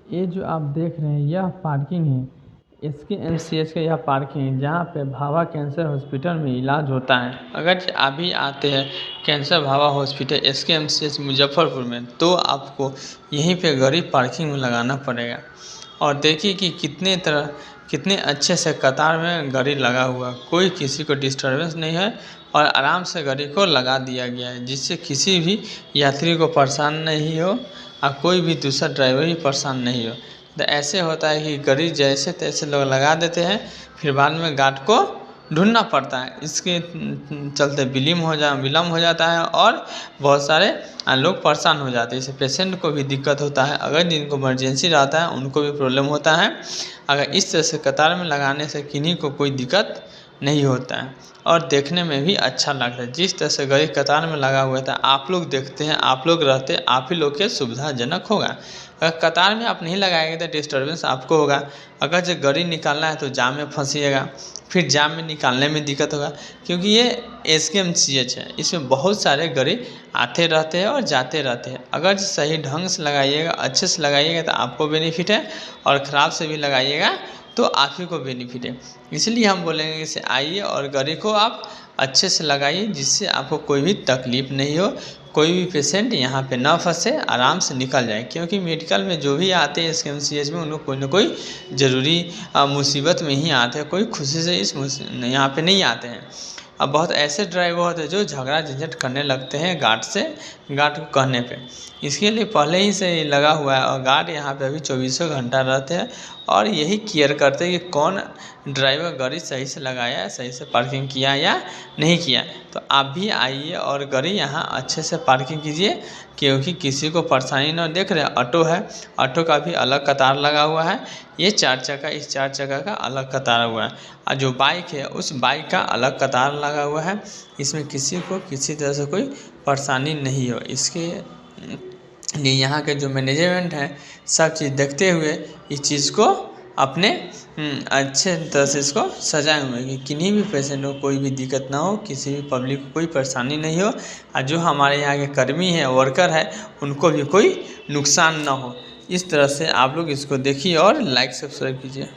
ये जो आप देख रहे हैं यह पार्किंग है। SKMCH का यह पार्किंग है जहाँ पे भाभा कैंसर हॉस्पिटल में इलाज होता है। अगर आप भी आते हैं cancer Bhabha hospital SKMCH Muzaffarpur में तो आपको यहीं पे गाड़ी पार्किंग में लगाना पड़ेगा। और देखिए कि कितने अच्छे से कतार में गाड़ी लगा हुआ, कोई किसी को डिस्टर्बेंस नहीं है और आराम से गाड़ी को लगा दिया गया है जिससे किसी भी यात्री को परेशान नहीं हो और कोई भी दूसरा ड्राइवर भी परेशान नहीं हो। तो ऐसे होता है कि गाड़ी जैसे तैसे लोग लगा देते हैं, फिर बाद में गार्ड को ढूंढना पड़ता है। इसके चलते विलम्ब हो जाता है और बहुत सारे लोग परेशान हो जाते हैं। इससे पेशेंट को भी दिक्कत होता है, अगर जिनको इमरजेंसी रहता है उनको भी प्रॉब्लम होता है। अगर इस तरह से कतार में लगाने से किन्हीं को कोई दिक्कत नहीं होता है और देखने में भी अच्छा लगता है। जिस तरह से गाड़ी कतार में लगा हुआ था, आप लोग देखते हैं, आप लोग रहते हैं, आप ही लोग के सुविधाजनक होगा। अगर कतार में आप नहीं लगाएंगे तो डिस्टर्बेंस आपको होगा। अगर जो गाड़ी निकालना है तो जाम में फंसिएगा, फिर जाम में निकालने में दिक्कत होगा, क्योंकि ये SKMCH है, इसमें बहुत सारे गाड़ी आते रहते हैं और जाते रहते हैं। अगर सही ढंग से लगाइएगा, अच्छे से लगाइएगा तो आपको बेनिफिट है और ख़राब से भी लगाइएगा तो आप ही को बेनिफिट है। इसलिए हम बोलेंगे कि आइए और गाड़ी को आप अच्छे से लगाइए जिससे आपको कोई भी तकलीफ़ नहीं हो, कोई भी पेशेंट यहाँ पे ना फंसे, आराम से निकल जाए। क्योंकि मेडिकल में जो भी आते हैं SKMCH में उनको कोई ना कोई ज़रूरी मुसीबत में ही आते हैं, कोई खुशी से यहाँ पे नहीं आते हैं। अब बहुत ऐसे ड्राइवर होते हैं जो झगड़ा झंझट करने लगते हैं गार्ड को कहने पे। इसके लिए पहले ही से लगा हुआ है और गार्ड यहाँ पे अभी 24 घंटा रहते हैं और यही केयर करते हैं कि कौन ड्राइवर गाड़ी सही से लगाया है, सही से पार्किंग किया या नहीं किया। तो आप भी आइए और गाड़ी यहाँ अच्छे से पार्किंग कीजिए, क्योंकि किसी को परेशानी ना। देख रहे हैं ऑटो है, ऑटो का भी अलग कतार लगा हुआ है। ये 4 चक्का, इस 4 चक्का का अलग कतार हुआ है और जो बाइक है उस बाइक का अलग कतार लगा हुआ है। इसमें किसी को किसी तरह से कोई परेशानी नहीं हो, इसके लिए यहाँ के जो मैनेजमेंट है सब चीज़ देखते हुए इस चीज़ को अपने अच्छे तरह से इसको सजाए हुए कि किन्हीं भी पेशेंट को कोई भी दिक्कत ना हो, किसी भी पब्लिक को कोई परेशानी नहीं हो और जो हमारे यहाँ के कर्मी हैं, वर्कर है, उनको भी कोई नुकसान ना हो। इस तरह से आप लोग इसको देखिए और लाइक सब्सक्राइब कीजिए।